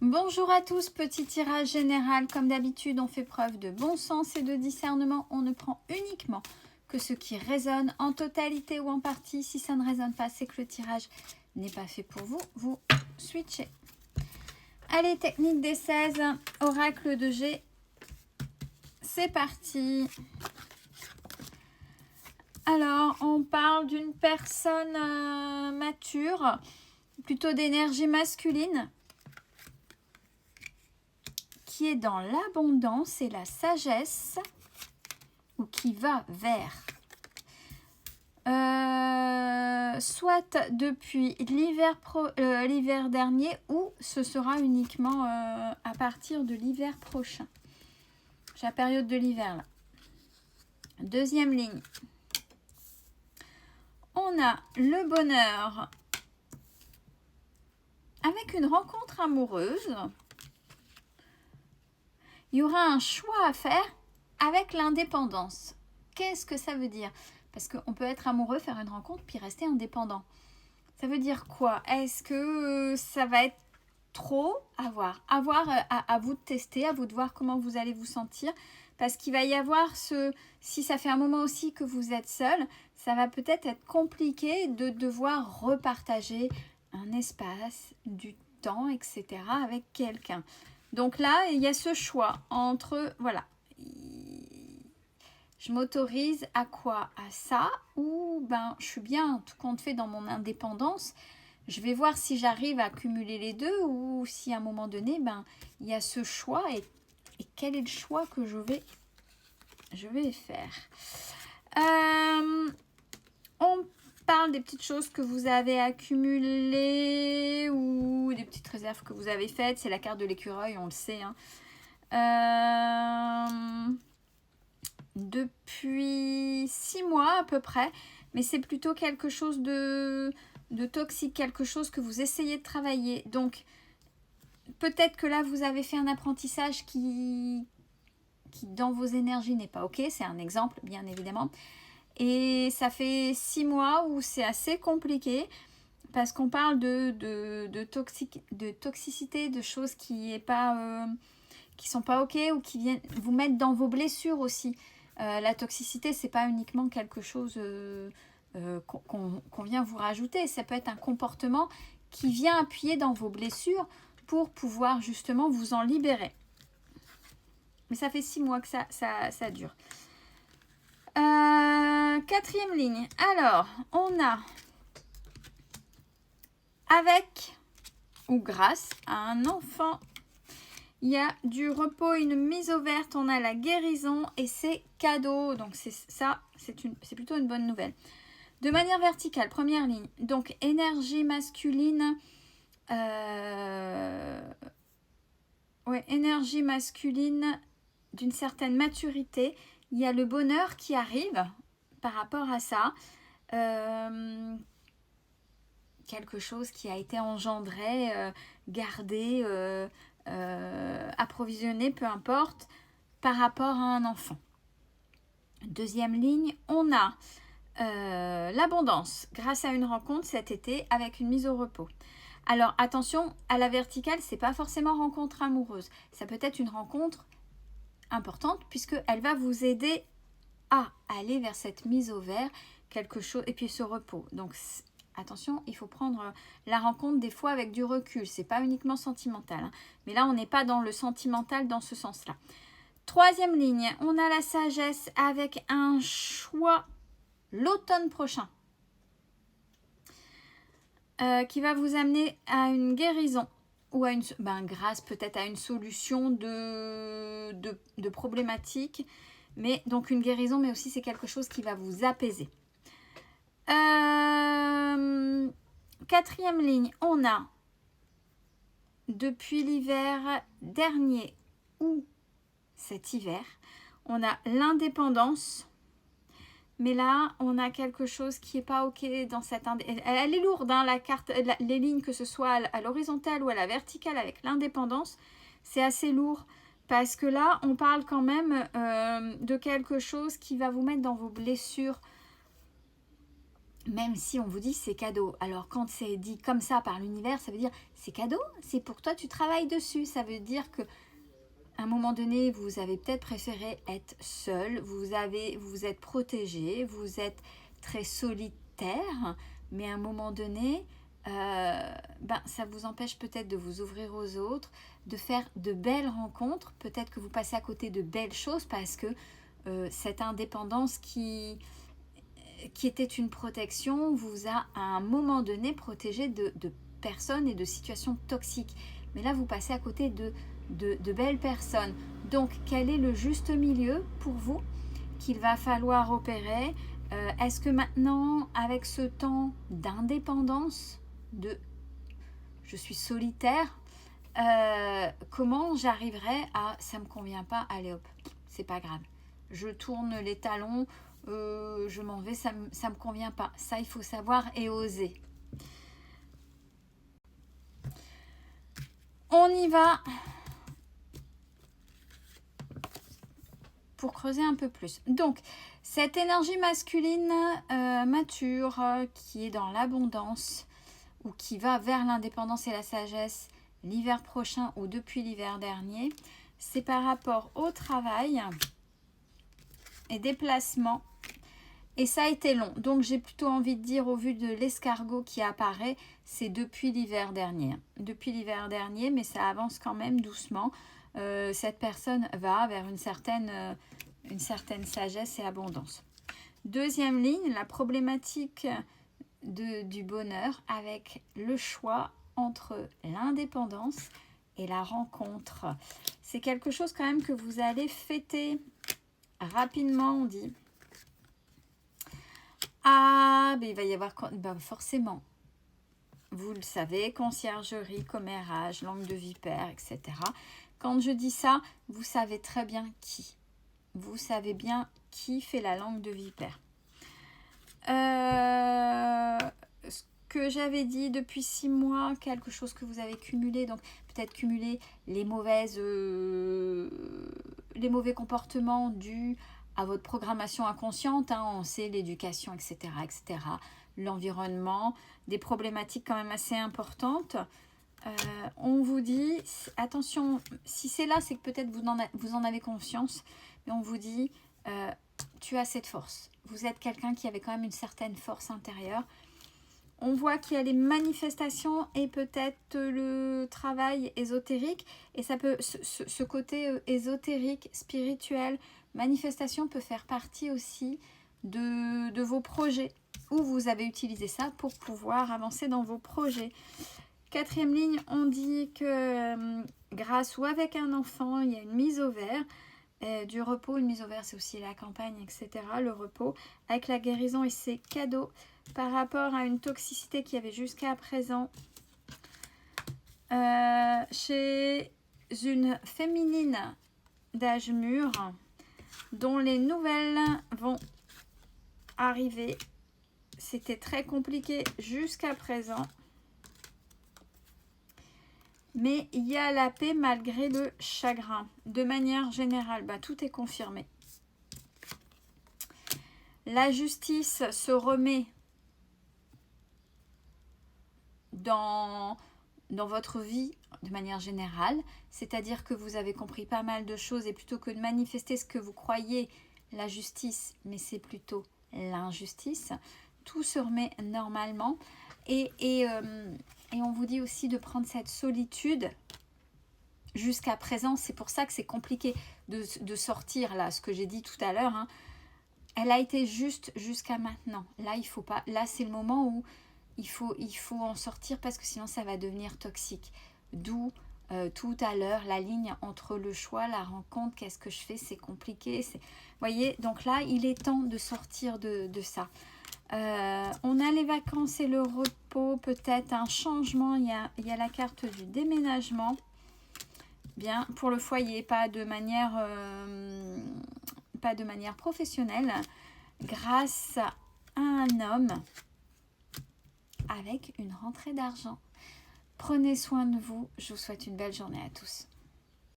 Bonjour à tous, petit tirage général. Comme d'habitude, on fait preuve de bon sens et de discernement. On ne prend uniquement que ce qui résonne en totalité ou en partie. Si ça ne résonne pas, c'est que le tirage n'est pas fait pour vous. Vous switchez. Allez, technique des 16, oracle de G. C'est parti. Alors, on parle d'une personne mature, plutôt d'énergie masculine, qui est dans l'abondance et la sagesse, ou qui va vers, soit depuis l'hiver dernier, ou ce sera uniquement à partir de l'hiver prochain. J'ai la période de l'hiver là. Deuxième ligne. On a le bonheur avec une rencontre amoureuse. Il y aura un choix à faire avec l'indépendance. Qu'est-ce que ça veut dire? Parce qu'on peut être amoureux, faire une rencontre, puis rester indépendant. Ça veut dire quoi? Est-ce que ça va être trop? À voir. À vous de tester, à vous de voir comment vous allez vous sentir. Parce qu'il va y avoir si ça fait un moment aussi que vous êtes seul, ça va peut-être être compliqué de devoir repartager un espace, du temps, etc. avec quelqu'un. Donc là, il y a ce choix entre, voilà, je m'autorise à quoi? À ça, ou ben je suis bien tout compte fait dans mon indépendance. Je vais voir si j'arrive à cumuler les deux, ou si à un moment donné, ben il y a ce choix, et quel est le choix que je vais faire. On parle des petites choses que vous avez accumulées ou des petites réserves que vous avez faites. C'est la carte de l'écureuil, on le sait. Depuis 6 mois à peu près, mais c'est plutôt quelque chose de toxique, quelque chose que vous essayez de travailler. Donc, peut-être que là, vous avez fait un apprentissage qui dans vos énergies n'est pas ok. C'est un exemple, bien évidemment. Et ça fait 6 mois où c'est assez compliqué parce qu'on parle de toxicité, de choses qui sont pas ok, ou qui viennent vous mettre dans vos blessures aussi. La toxicité, c'est pas uniquement quelque chose qu'on vient vous rajouter. Ça peut être un comportement qui vient appuyer dans vos blessures pour pouvoir justement vous en libérer. Mais ça fait 6 mois que ça dure. Quatrième ligne. Alors, on a avec ou grâce à un enfant, il y a du repos, une mise au vert, on a la guérison et c'est cadeau. Donc c'est plutôt une bonne nouvelle. De manière verticale, première ligne. Donc énergie masculine. Énergie masculine d'une certaine maturité. Il y a le bonheur qui arrive par rapport à ça. Quelque chose qui a été engendré, gardé, approvisionné, peu importe, par rapport à un enfant. Deuxième ligne, on a l'abondance grâce à une rencontre cet été avec une mise au repos. Alors attention, à la verticale, c'est pas forcément rencontre amoureuse. Ça peut être une rencontre importante puisqu'elle va vous aider à aller vers cette mise au vert, quelque chose, et puis ce repos. Donc attention, il faut prendre la rencontre des fois avec du recul. C'est pas uniquement sentimental. Mais là, on n'est pas dans le sentimental dans ce sens-là. Troisième ligne, on a la sagesse avec un choix l'automne prochain. Qui va vous amener à une guérison ou à grâce peut-être à une solution de problématique. Mais donc une guérison, mais aussi c'est quelque chose qui va vous apaiser. Quatrième ligne, on a depuis l'hiver dernier ou cet hiver, on a l'indépendance. Mais là, on a quelque chose qui n'est pas ok dans cette indépendance. Elle est lourde, la carte, les lignes, que ce soit à l'horizontale ou à la verticale avec l'indépendance. C'est assez lourd parce que là, on parle quand même de quelque chose qui va vous mettre dans vos blessures. même si on vous dit c'est cadeau. Alors quand c'est dit comme ça par l'univers, ça veut dire c'est cadeau, c'est pour toi, tu travailles dessus. Ça veut dire que à un moment donné, vous avez peut-être préféré être seul, vous êtes protégé, vous êtes très solitaire, mais à un moment donné, ça vous empêche peut-être de vous ouvrir aux autres, de faire de belles rencontres. Peut-être que vous passez à côté de belles choses parce que cette indépendance qui était une protection vous a à un moment donné protégé de personnes et de situations toxiques. Mais là, vous passez à côté de belles personnes. Donc, quel est le juste milieu pour vous qu'il va falloir opérer? Est-ce que maintenant, avec ce temps d'indépendance, de je suis solitaire, comment j'arriverai à ça me convient pas, allez hop, c'est pas grave. Je tourne les talons, je m'en vais, ça me convient pas. Ça, il faut savoir et oser. On y va pour creuser un peu plus. Donc, cette énergie masculine mature qui est dans l'abondance ou qui va vers l'indépendance et la sagesse l'hiver prochain ou depuis l'hiver dernier, c'est par rapport au travail et déplacement. Et ça a été long. Donc, j'ai plutôt envie de dire, au vu de l'escargot qui apparaît, c'est depuis l'hiver dernier. Depuis l'hiver dernier, mais ça avance quand même doucement. Cette personne va vers une certaine sagesse et abondance. Deuxième ligne, la problématique du bonheur avec le choix entre l'indépendance et la rencontre. C'est quelque chose quand même que vous allez fêter rapidement, on dit. Ah, il va y avoir forcément, vous le savez, conciergerie, commérage, langue de vipère, etc. Quand je dis ça, vous savez très bien qui. Vous savez bien qui fait la langue de vipère. Ce que j'avais dit depuis 6 mois, quelque chose que vous avez cumulé, donc peut-être cumuler les mauvais comportements dus à votre programmation inconsciente, on sait l'éducation, etc., etc., l'environnement, des problématiques quand même assez importantes. On vous dit, attention, si c'est là, c'est que peut-être vous en avez conscience, mais on vous dit, tu as cette force. Vous êtes quelqu'un qui avait quand même une certaine force intérieure. On voit qu'il y a les manifestations et peut-être le travail ésotérique. Et ça peut, ce côté ésotérique, spirituel, manifestation peut faire partie aussi de vos projets. Où vous avez utilisé ça pour pouvoir avancer dans vos projets. Quatrième ligne, on dit que grâce ou avec un enfant, il y a une mise au vert. Du repos, une mise au vert, c'est aussi la campagne, etc. Le repos, avec la guérison et ses cadeaux par rapport à une toxicité qu'il y avait jusqu'à présent chez une féminine d'âge mûr dont les nouvelles vont arriver. C'était très compliqué jusqu'à présent. Mais il y a la paix malgré le chagrin. De manière générale, tout est confirmé. La justice se remet dans votre vie de manière générale. C'est-à-dire que vous avez compris pas mal de choses et plutôt que de manifester ce que vous croyez la justice, mais c'est plutôt l'injustice, tout se remet normalement. Et on vous dit aussi de prendre cette solitude jusqu'à présent. C'est pour ça que c'est compliqué de sortir là, ce que j'ai dit tout à l'heure. Elle a été juste jusqu'à maintenant. Là, il faut pas. Là, c'est le moment où il faut en sortir parce que sinon, ça va devenir toxique. D'où tout à l'heure, la ligne entre le choix, la rencontre, qu'est-ce que je fais, c'est compliqué. Vous voyez, donc là, il est temps de sortir de ça. On a les vacances et le repos, peut-être un changement. Il y a la carte du déménagement. Bien, pour le foyer, pas de manière professionnelle, grâce à un homme avec une rentrée d'argent. Prenez soin de vous. Je vous souhaite une belle journée à tous.